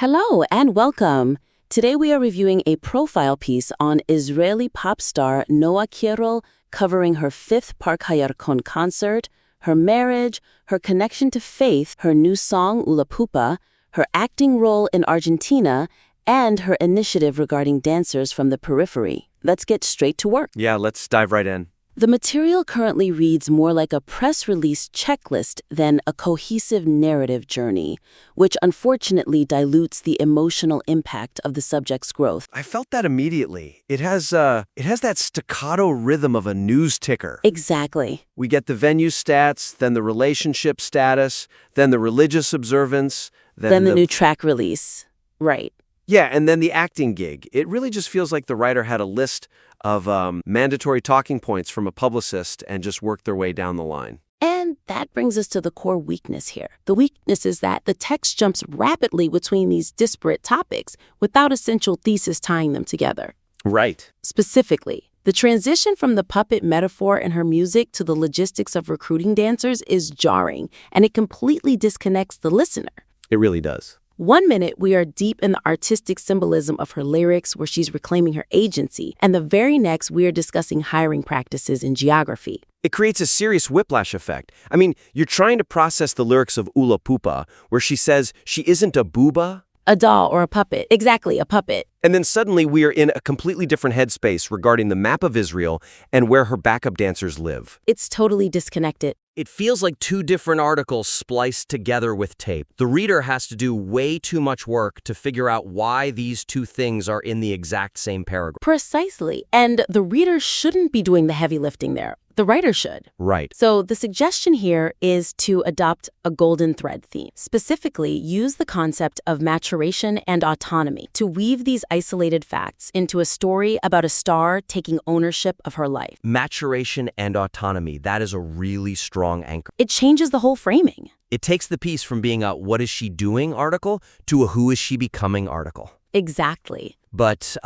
Hello and welcome. Today we are reviewing a profile piece on Israeli pop star Noa Kirel, covering her fifth Park HaYarkon concert, her marriage, her connection to faith, her new song Ula Pupa, her acting role in Argentina, and her initiative regarding dancers from the periphery. Let's get straight to work. Yeah, let's dive right in. The material currently reads more like a press release checklist than a cohesive narrative journey, which unfortunately dilutes the emotional impact of the subject's growth. I felt that immediately. It has that staccato rhythm of a news ticker. Exactly. We get the venue stats, then the relationship status, then the religious observance, Then the new track release. Right. Yeah, and then the acting gig. It really just feels like the writer had a list of mandatory talking points from a publicist and just worked their way down the line. And that brings us to the core weakness here. The weakness is that the text jumps rapidly between these disparate topics without a central thesis tying them together. Right. Specifically, the transition from the puppet metaphor in her music to the logistics of recruiting dancers is jarring, and it completely disconnects the listener. It really does. 1 minute, we are deep in the artistic symbolism of her lyrics where she's reclaiming her agency, and the very next, we are discussing hiring practices in geography. It creates a serious whiplash effect. I mean, you're trying to process the lyrics of Ula Pupa, where she says she isn't a booba. A doll or a puppet. Exactly, a puppet. And then suddenly we are in a completely different headspace regarding the map of Israel and where her backup dancers live. It's totally disconnected. It feels like two different articles spliced together with tape. The reader has to do way too much work to figure out why these two things are in the exact same paragraph. Precisely. And the reader shouldn't be doing the heavy lifting there. The writer should. Right. So the suggestion here is to adopt a golden thread theme. Specifically, use the concept of maturation and autonomy to weave these isolated facts into a story about a star taking ownership of her life. Maturation and autonomy, that is a really strong anchor. It changes the whole framing. It takes the piece from being a what is she doing article to a who is she becoming article. Exactly. But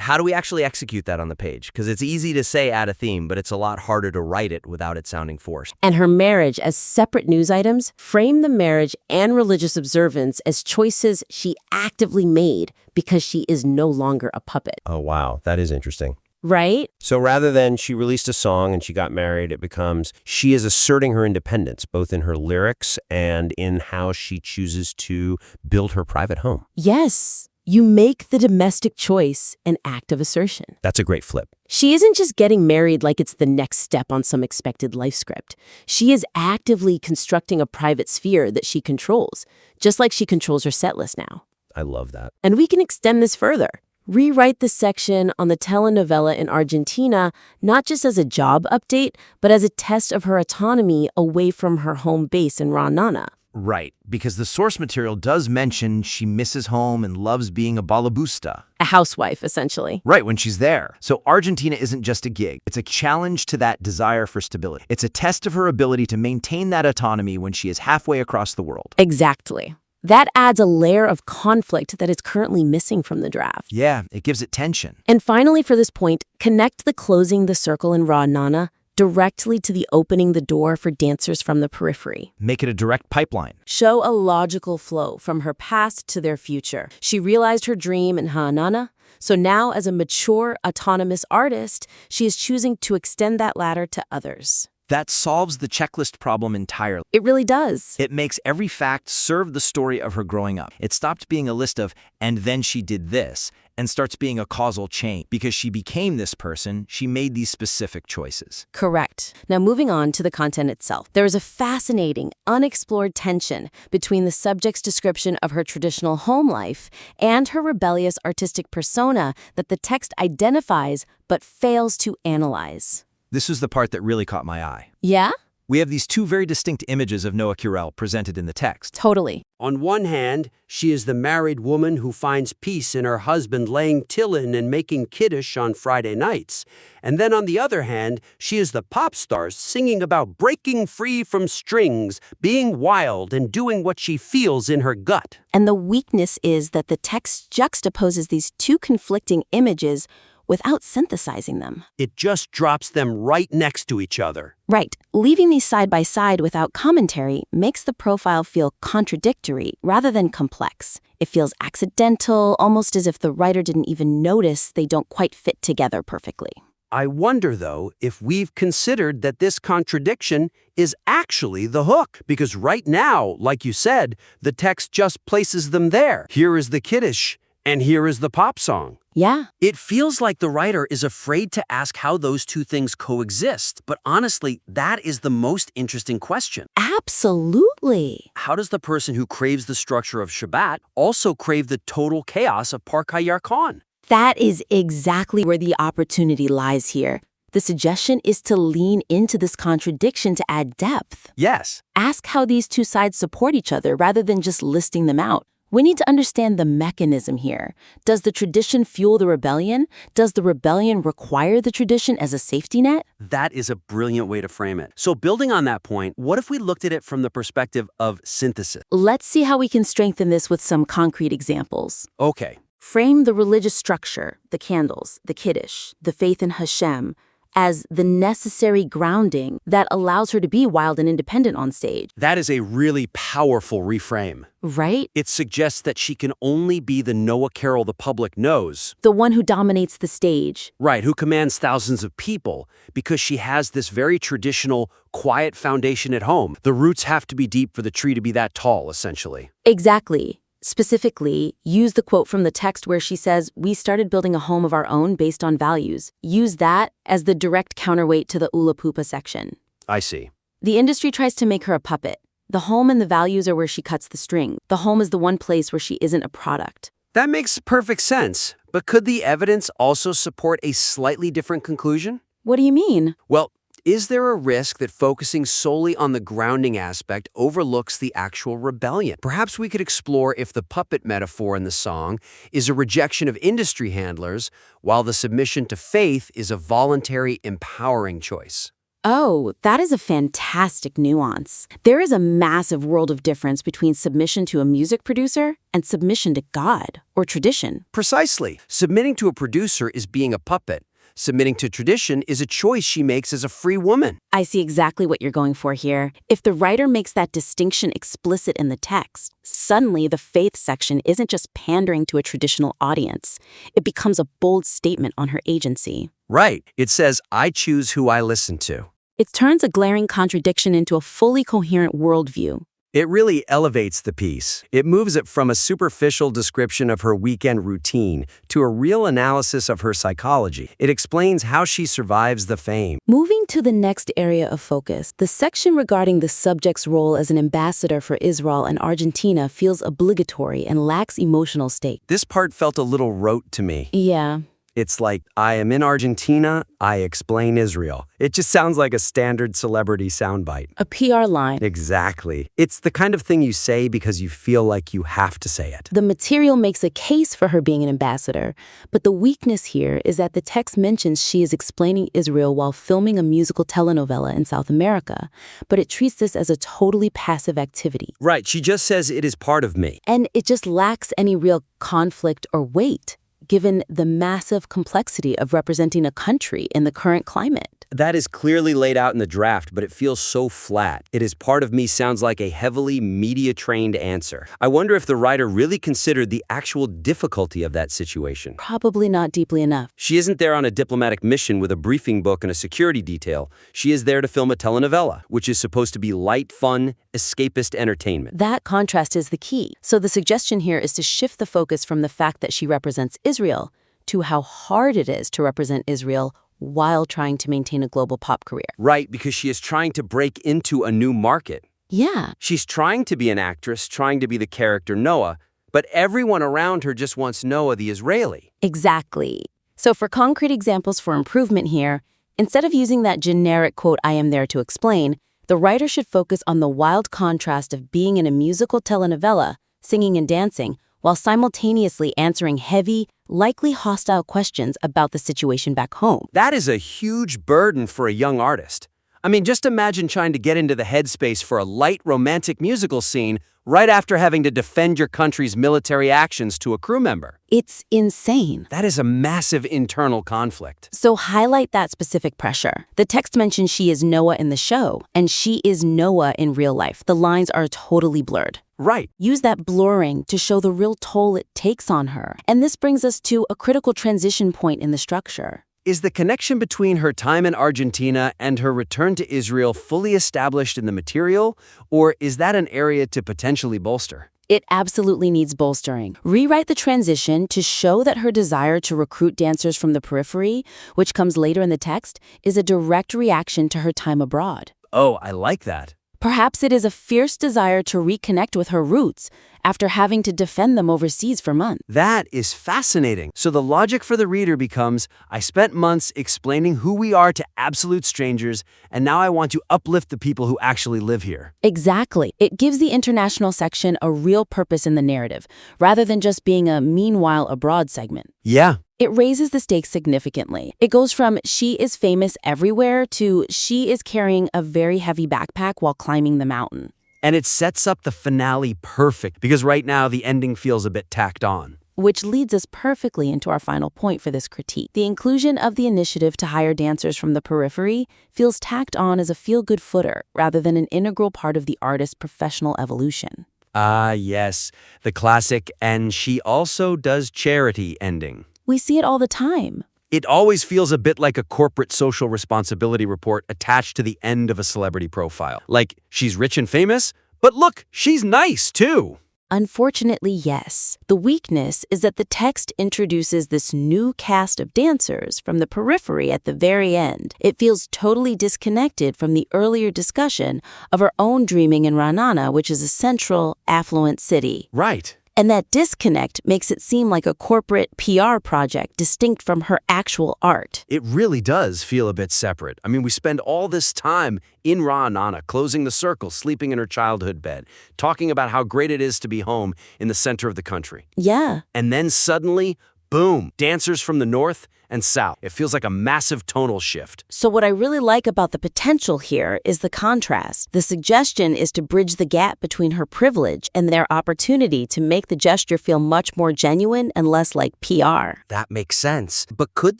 how do we actually execute that on the page? Because it's easy to say add a theme, but it's a lot harder to write it without it sounding forced. And her marriage as separate news items frame the marriage and religious observance as choices she actively made because she is no longer a puppet. Oh, wow. That is interesting. Right? So rather than she released a song and she got married, it becomes she is asserting her independence, both in her lyrics and in how she chooses to build her private home. Yes. You make the domestic choice an act of assertion. That's a great flip. She isn't just getting married like it's the next step on some expected life script. She is actively constructing a private sphere that she controls, just like she controls her set list now. I love that. And we can extend this further. Rewrite the section on the telenovela in Argentina not just as a job update, but as a test of her autonomy away from her home base in Ranana. Right, because the source material does mention she misses home and loves being a balabusta. A housewife, essentially. Right, when she's there. So Argentina isn't just a gig. It's a challenge to that desire for stability. It's a test of her ability to maintain that autonomy when she is halfway across the world. Exactly. That adds a layer of conflict that is currently missing from the draft. Yeah, it gives it tension. And finally, for this point, connect the closing the circle in Ranana directly to the opening the door for dancers from the periphery. Make it a direct pipeline. Show a logical flow from her past to their future. She realized her dream in Ha'anana, so now as a mature, autonomous artist, she is choosing to extend that ladder to others. That solves the checklist problem entirely. It really does. It makes every fact serve the story of her growing up. It stopped being a list of, and then she did this, and starts being a causal chain. Because she became this person, she made these specific choices. Correct. Now moving on to the content itself. There is a fascinating, unexplored tension between the subject's description of her traditional home life and her rebellious artistic persona that the text identifies but fails to analyze. This is the part that really caught my eye. Yeah? We have these two very distinct images of Noa Kirel presented in the text. Totally. On one hand, she is the married woman who finds peace in her husband laying tillin and making kiddush on Friday nights. And then on the other hand, she is the pop star singing about breaking free from strings, being wild, and doing what she feels in her gut. And the weakness is that the text juxtaposes these two conflicting images without synthesizing them. It just drops them right next to each other. Right. Leaving these side by side without commentary makes the profile feel contradictory rather than complex. It feels accidental, almost as if the writer didn't even notice they don't quite fit together perfectly. I wonder, though, if we've considered that this contradiction is actually the hook. Because right now, like you said, the text just places them there. Here is the Kiddush, and here is the pop song. Yeah. It feels like the writer is afraid to ask how those two things coexist. But honestly, that is the most interesting question. Absolutely. How does the person who craves the structure of Shabbat also crave the total chaos of Park HaYarkon? That is exactly where the opportunity lies here. The suggestion is to lean into this contradiction to add depth. Yes. Ask how these two sides support each other rather than just listing them out. We need to understand the mechanism here. Does the tradition fuel the rebellion? Does the rebellion require the tradition as a safety net? That is a brilliant way to frame it. So building on that point, what if we looked at it from the perspective of synthesis? Let's see how we can strengthen this with some concrete examples. Okay. Frame the religious structure, the candles, the Kiddush, the faith in Hashem, as the necessary grounding that allows her to be wild and independent on stage. That is a really powerful reframe. Right? It suggests that she can only be the Noa Kirel the public knows. The one who dominates the stage. Right, who commands thousands of people, because she has this very traditional, quiet foundation at home. The roots have to be deep for the tree to be that tall, essentially. Exactly. Specifically, use the quote from the text where she says, "We started building a home of our own based on values." Use that as the direct counterweight to the Ula Pupa section. I see. The industry tries to make her a puppet. The home and the values are where she cuts the string. The home is the one place where she isn't a product. That makes perfect sense. But could the evidence also support a slightly different conclusion? What do you mean? Well, is there a risk that focusing solely on the grounding aspect overlooks the actual rebellion? Perhaps we could explore if the puppet metaphor in the song is a rejection of industry handlers, while the submission to faith is a voluntary, empowering choice. Oh, that is a fantastic nuance. There is a massive world of difference between submission to a music producer and submission to God or tradition. Precisely. Submitting to a producer is being a puppet. Submitting to tradition is a choice she makes as a free woman. I see exactly what you're going for here. If the writer makes that distinction explicit in the text, suddenly the faith section isn't just pandering to a traditional audience. It becomes a bold statement on her agency. Right. It says, I choose who I listen to. It turns a glaring contradiction into a fully coherent worldview. It really elevates the piece. It moves it from a superficial description of her weekend routine to a real analysis of her psychology. It explains how she survives the fame. Moving to the next area of focus, the section regarding the subject's role as an ambassador for Israel and Argentina feels obligatory and lacks emotional stake. This part felt a little rote to me. Yeah. It's like, I am in Argentina, I explain Israel. It just sounds like a standard celebrity soundbite. A PR line. Exactly. It's the kind of thing you say because you feel like you have to say it. The material makes a case for her being an ambassador, but the weakness here is that the text mentions she is explaining Israel while filming a musical telenovela in South America, but it treats this as a totally passive activity. Right, she just says it is part of me. And it just lacks any real conflict or weight, given the massive complexity of representing a country in the current climate. That is clearly laid out in the draft, but it feels so flat. It is part of me sounds like a heavily media-trained answer. I wonder if the writer really considered the actual difficulty of that situation. Probably not deeply enough. She isn't there on a diplomatic mission with a briefing book and a security detail. She is there to film a telenovela, which is supposed to be light, fun, escapist entertainment. That contrast is the key. So the suggestion here is to shift the focus from the fact that she represents Israel to how hard it is to represent Israel while trying to maintain a global pop career. Right, because she is trying to break into a new market. Yeah. She's trying to be an actress, trying to be the character Noah, but everyone around her just wants Noah the Israeli. Exactly. So for concrete examples for improvement here, instead of using that generic quote, "I am there to explain," the writer should focus on the wild contrast of being in a musical telenovela, singing and dancing, while simultaneously answering heavy, likely hostile questions about the situation back home. That is a huge burden for a young artist. I mean, just imagine trying to get into the headspace for a light romantic musical scene right after having to defend your country's military actions to a crew member. It's insane. That is a massive internal conflict. So highlight that specific pressure. The text mentions she is Noa in the show, and she is Noa in real life. The lines are totally blurred. Right. Use that blurring to show the real toll it takes on her. And this brings us to a critical transition point in the structure. Is the connection between her time in Argentina and her return to Israel fully established in the material, or is that an area to potentially bolster? It absolutely needs bolstering. Rewrite the transition to show that her desire to recruit dancers from the periphery, which comes later in the text, is a direct reaction to her time abroad. Oh, I like that. Perhaps it is a fierce desire to reconnect with her roots after having to defend them overseas for months. That is fascinating. So the logic for the reader becomes, I spent months explaining who we are to absolute strangers, and now I want to uplift the people who actually live here. Exactly. It gives the international section a real purpose in the narrative, rather than just being a meanwhile abroad segment. Yeah. It raises the stakes significantly. It goes from she is famous everywhere to she is carrying a very heavy backpack while climbing the mountain. And it sets up the finale perfect, because right now the ending feels a bit tacked on. Which leads us perfectly into our final point for this critique. The inclusion of the initiative to hire dancers from the periphery feels tacked on as a feel-good footer rather than an integral part of the artist's professional evolution. Ah, yes, the classic "and she also does charity" ending. We see it all the time. It always feels a bit like a corporate social responsibility report attached to the end of a celebrity profile. Like, she's rich and famous, but look, she's nice too. Unfortunately, yes. The weakness is that the text introduces this new cast of dancers from the periphery at the very end. It feels totally disconnected from the earlier discussion of her own dreaming in Ra'anana, which is a central, affluent city. Right. And that disconnect makes it seem like a corporate PR project distinct from her actual art. It really does feel a bit separate. I mean, we spend all this time in Ra'anana, closing the circle, sleeping in her childhood bed, talking about how great it is to be home in the center of the country. Yeah. And then suddenly, boom, dancers from the north and south. It feels like a massive tonal shift. So what I really like about the potential here is the contrast. The suggestion is to bridge the gap between her privilege and their opportunity to make the gesture feel much more genuine and less like PR. That makes sense. But could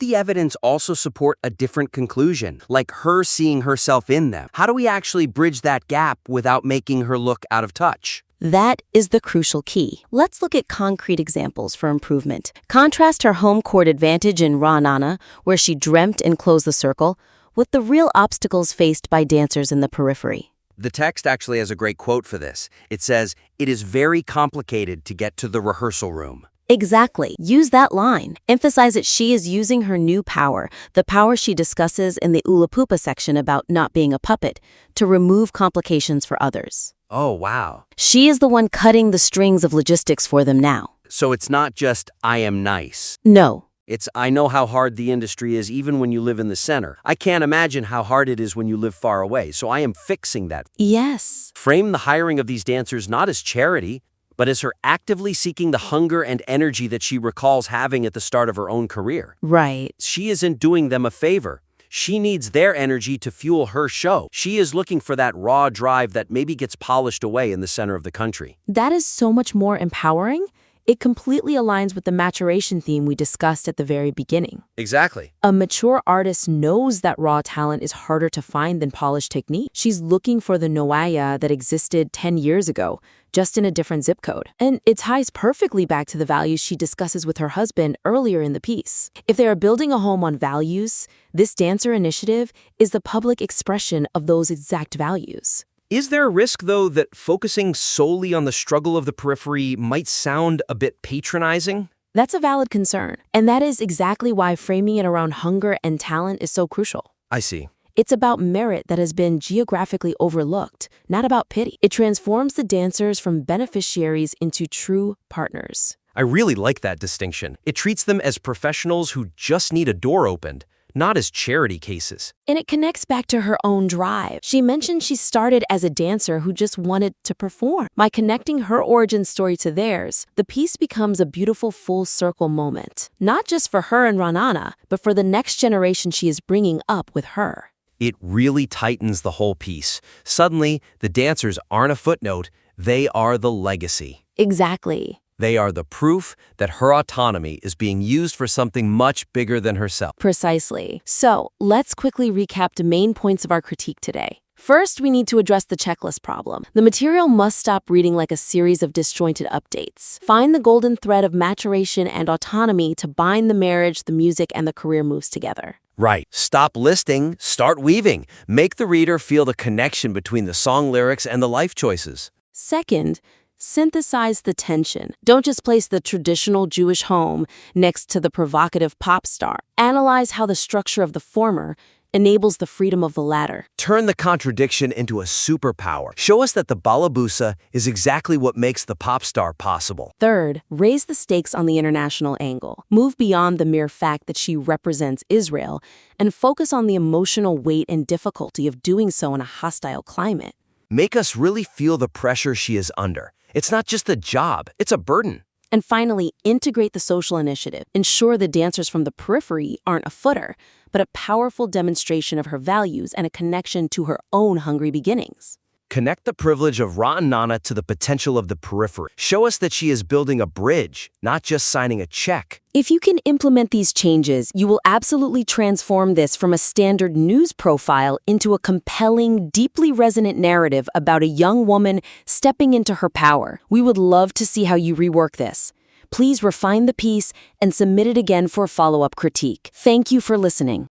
the evidence also support a different conclusion, like her seeing herself in them? How do we actually bridge that gap without making her look out of touch? That is the crucial key. Let's look at concrete examples for improvement. Contrast her home court advantage in Ra'anana, where she dreamt and closed the circle, with the real obstacles faced by dancers in the periphery. The text actually has a great quote for this. It says, "It is very complicated to get to the rehearsal room." Exactly. Use that line. Emphasize that she is using her new power, the power she discusses in the Ulapupa section about not being a puppet, to remove complications for others. Oh, wow. She is the one cutting the strings of logistics for them now. So it's not just, "I am nice." No. It's, "I know how hard the industry is even when you live in the center. I can't imagine how hard it is when you live far away, so I am fixing that." Yes. Frame the hiring of these dancers not as charity, but as her actively seeking the hunger and energy that she recalls having at the start of her own career. Right. She isn't doing them a favor. She needs their energy to fuel her show. She is looking for that raw drive that maybe gets polished away in the center of the country. That is so much more empowering. It completely aligns with the maturation theme we discussed at the very beginning. Exactly. A mature artist knows that raw talent is harder to find than polished technique. She's looking for the Noaya that existed 10 years ago, just in a different zip code. And it ties perfectly back to the values she discusses with her husband earlier in the piece. If they are building a home on values, this dancer initiative is the public expression of those exact values. Is there a risk, though, that focusing solely on the struggle of the periphery might sound a bit patronizing? That's a valid concern, and that is exactly why framing it around hunger and talent is so crucial. I see. It's about merit that has been geographically overlooked, not about pity. It transforms the dancers from beneficiaries into true partners. I really like that distinction. It treats them as professionals who just need a door opened, not as charity cases. And it connects back to her own drive. She mentioned she started as a dancer who just wanted to perform. By connecting her origin story to theirs, the piece becomes a beautiful full circle moment, not just for her and Ra'anana, but for the next generation she is bringing up with her. It really tightens the whole piece. Suddenly, the dancers aren't a footnote, They are the legacy. Exactly. They are the proof that her autonomy is being used for something much bigger than herself. Precisely. So, let's quickly recap the main points of our critique today. First, we need to address the checklist problem. The material must stop reading like a series of disjointed updates. Find the golden thread of maturation and autonomy to bind the marriage, the music, and the career moves together. Right. Stop listing, start weaving. Make the reader feel the connection between the song lyrics and the life choices. Second, synthesize the tension. Don't just place the traditional Jewish home next to the provocative pop star. Analyze how the structure of the former enables the freedom of the latter. Turn the contradiction into a superpower. Show us that the balabusa is exactly what makes the pop star possible. Third, raise the stakes on the international angle. Move beyond the mere fact that she represents Israel and focus on the emotional weight and difficulty of doing so in a hostile climate. Make us really feel the pressure she is under. It's not just a job, it's a burden. And finally, integrate the social initiative. Ensure the dancers from the periphery aren't a footer, but a powerful demonstration of her values and a connection to her own hungry beginnings. Connect the privilege of Rotten Nana to the potential of the periphery. Show us that she is building a bridge, not just signing a check. If you can implement these changes, you will absolutely transform this from a standard news profile into a compelling, deeply resonant narrative about a young woman stepping into her power. We would love to see how you rework this. Please refine the piece and submit it again for a follow-up critique. Thank you for listening.